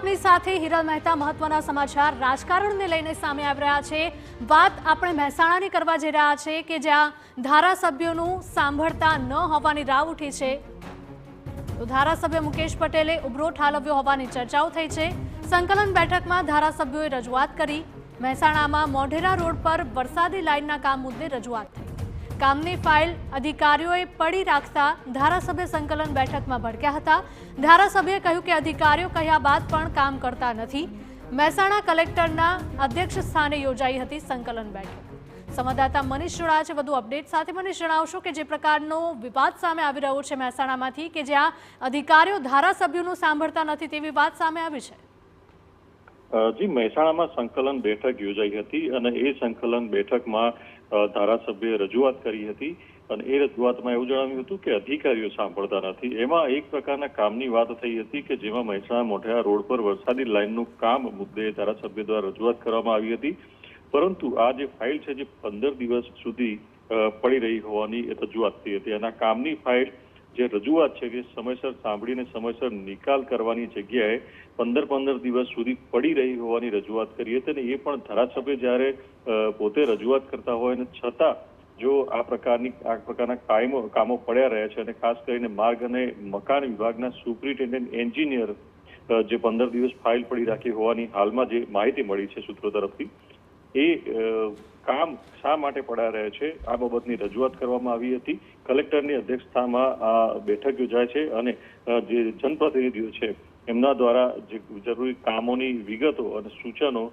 આપની સાથે હિરલ મહેતા મહત્વના સમાચાર રાજકારણને લઈને સામે આવી રહ્યા છે। વાત આપણે મહેસાણાની કરવા જઈ રહ્યા છે કે જ્યાં ધારાસભ્યોનું સાંભળતા ન હોવાની રાવ ઉઠી છે। તો ધારાસભ્ય મુકેશ પટેલે ઉભરો ઠાલવ્યો હોવાની ચર્ચાઓ થઈ છે। સંકલન બેઠકમાં ધારાસભ્યોએ રજૂઆત કરી। મહેસાણામાં મોઢેરા રોડ પર વરસાદી લાઇનના કામ મુદ્દે રજૂઆત થઈ। કામની ફાઇલ અધિકારીઓએ પડી રાખતા ધારાસભ્ય સંકલન બેઠકમાં ભડક્યા હતા। ધારાસભ્યએ કહ્યું કે અધિકારીઓ કહ્યા બાદ પણ કામ કરતા નથી। મહેસાણા કલેક્ટરના અધ્યક્ષ સ્થાને યોજાઈ હતી સંકલન બેઠક। સંવાદદાતા મનીષ જોડાયા છે વધુ અપડેટ સાથે। મનીષ, જણાવશો કે જે પ્રકારનો વિવાદ સામે આવી રહ્યો છે મહેસાણામાંથી કે જ્યાં અધિકારીઓ ધારાસભ્યોનું સાંભળતા નથી તેવી વાત સામે આવી છે। જી, મહેસાણામાં સંકલન બેઠક યોજાઈ હતી અને એ સંકલન બેઠકમાં ધારાસભ્યએ રજૂઆત કરી હતી અને એ રજૂઆતમાં એવું જણાવ્યું હતું કે અધિકારીઓ સાંભળતા નથી। એમાં એક પ્રકારના કામની વાત થઈ હતી કે જેમાં મહેસાણા મોઢેરા રોડ પર વરસાદી લાઇનનું કામ મુદ્દે ધારાસભ્ય દ્વારા રજૂઆત કરવામાં આવી હતી, પરંતુ આ જે ફાઇલ છે જે 15 દિવસ સુધી પડી રહી હોવાની રજૂઆત થઈ હતી। એના કામની ફાઇલ જે રજૂઆત છે કે સમયસર સાંભળીને સમયસર નિકાલ કરવાની જગ્યાએ 15 દિવસ સુધી પડી રહી હોવાની રજૂઆત કરી હતી અને એ પણ ધારાસભ્ય જ્યારે પોતે રજૂઆત કરતા હોય અને છતાં જો આ પ્રકારના કામો પડ્યા રહ્યા છે અને ખાસ કરીને માર્ગ અને મકાન વિભાગના સુપ્રિન્ટેન્ડન્ટ એન્જિનિયર જે 15 દિવસ ફાઇલ પડી રાખી હોવાની હાલમાં જે માહિતી મળી છે સૂત્રો તરફથી, એ કામ શા માટે પડા રહે છે આ બાબતની રજૂઆત કરવામાં આવી હતી। કલેક્ટરની અધ્યક્ષતામાં આ બેઠક યોજાય છે અને જે જનપ્રતિનિધિઓ છે એમના દ્વારા જે જરૂરી કામોની વિગતો અને સૂચનો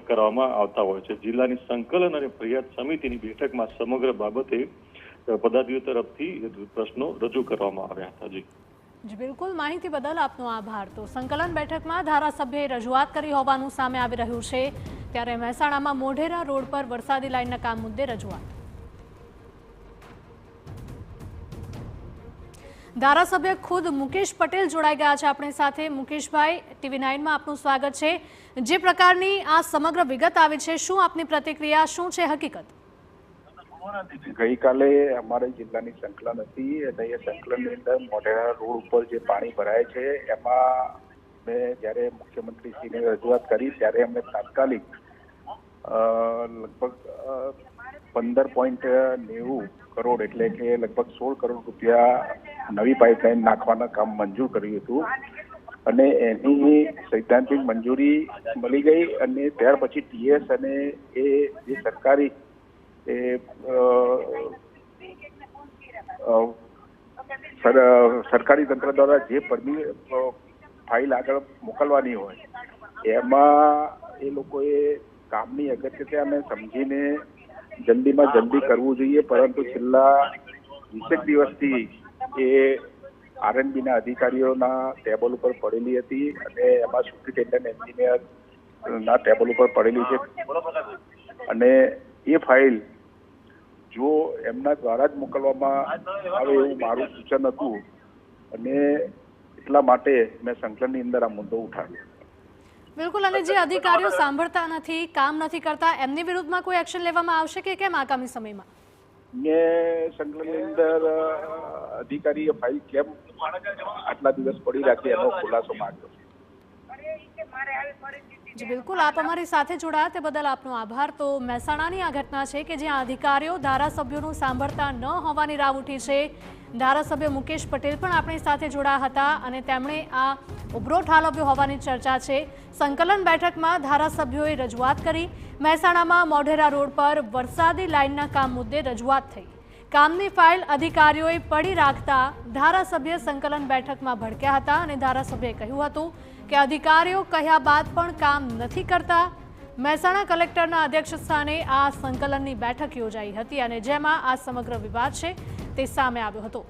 કરવામાં આવતા હોય છે। જિલ્લાની સંકલન અને ફરિયાદ સમિતિની બેઠકમાં સમગ્ર બાબતે પદાધિકારીઓ તરફથી પ્રશ્નો રજૂ કરવામાં આવ્યા હતા। જી બિલકુલ, માહિતી બદલ આપનો આભાર। તો સંકલન બેઠકમાં ધારાસભ્યએ રજૂઆત કરી હોવાનું સામે આવી રહ્યું છે, ત્યારે મહેસાણામાં મોઢેરા રોડ પર વરસાદી લાઇનના કામ મુદ્દે રજૂઆત। ધારાસભ્ય ખુદ મુકેશ પટેલ જોડાઈ ગયા છે આપણી સાથે। મુકેશભાઈ, TV9 માં આપનું સ્વાગત છે। જે પ્રકારની આ સમગ્ર વિગત આવી છે, શું આપની પ્રતિક્રિયા, શું છે હકીકત? ગઈકાલે અમારી જિલ્લાની સંકલન હતી અને એ સંકલનની અંદર મોઢેરા રોડ ઉપર જે પાણી ભરાય છે એમાં મેં જ્યારે મુખ્યમંત્રીશ્રીને રજૂઆત કરી ત્યારે અમને તાત્કાલિક લગભગ 15.90 કરોડ એટલે કે લગભગ 16 કરોડ રૂપિયા નવી પાઇપલાઇન નાખવાના કામ મંજૂર કર્યું હતું અને એની સૈદ્ધાંતિક મંજૂરી મળી ગઈ અને ત્યાર પછી TS અને એ જે સરકારી સરકારી તંત્ર દ્વારા જે ફાઇલ આગળ મોકલવાની હોય એમાં એ લોકોએ કામની અગત્યતાને સમજીને જલ્દીમાં જલ્દી કરવું જોઈએ, પરંતુ છેલ્લા 20 દિવસથી એ R&Bના અધિકારીઓના ટેબલ ઉપર પડેલી હતી અને એમાં સુપ્રિન્ટેન્ડન્ટ એન્જિનિયરના ટેબલ ઉપર પડેલી છે અને એ ફાઇલ જો એમના દ્વારા જ મોકલવામાં આવે એવું મારું સૂચન હતું અને એટલા માટે મેં સંકલનની અંદર આ મુદ્દો ઉઠાવ્યો। બિલકુલ, અને જે અધિકારીઓ સાંભળતા નથી, કામ નથી કરતા, એમની વિરુદ્ધમાં કોઈ એક્શન લેવામાં આવશે કે કેમ આગામી સમયમાં? મેં સંકલનની અંદર અધિકારીએ ફાઇલ કેમ આટલા દિવસ પડી રાખી એનો ખુલાસો માંગ્યો છે। જી બિલકુલ, આપ અમારી સાથે જોડાયા તે બદલ આપનો આભાર। તો મહેસાણાની આ ઘટના છે કે જ્યાં અધિકારીઓ ધારાસભ્યોનું સાંભળતા ન હોવાની રાવ ઉઠી છે। ધારાસભ્ય મુકેશ પટેલ પણ આપણી સાથે જોડાયા હતા અને તેમણે આ ઉભરો ઠાલવ્યો હોવાની ચર્ચા છે। સંકલન બેઠકમાં ધારાસભ્યોએ રજૂઆત કરી। મહેસાણામાં મોઢેરા રોડ પર વરસાદી લાઇનના કામ મુદ્દે રજૂઆત થઈ। કામની ફાઇલ અધિકારીઓએ પડી રાખતા ધારાસભ્ય સંકલન બેઠકમાં ભડક્યા હતા અને ધારાસભ્યએ કહ્યું હતું કે અધિકારીઓ કહ્યા બાદ પણ કામ નથી કરતા। મહેસાણા કલેક્ટરના અધ્યક્ષ સ્થાને આ સંકલનની બેઠક યોજાઈ હતી અને જેમાં આ સમગ્ર વિવાદ છે તે સામે આવ્યો હતો।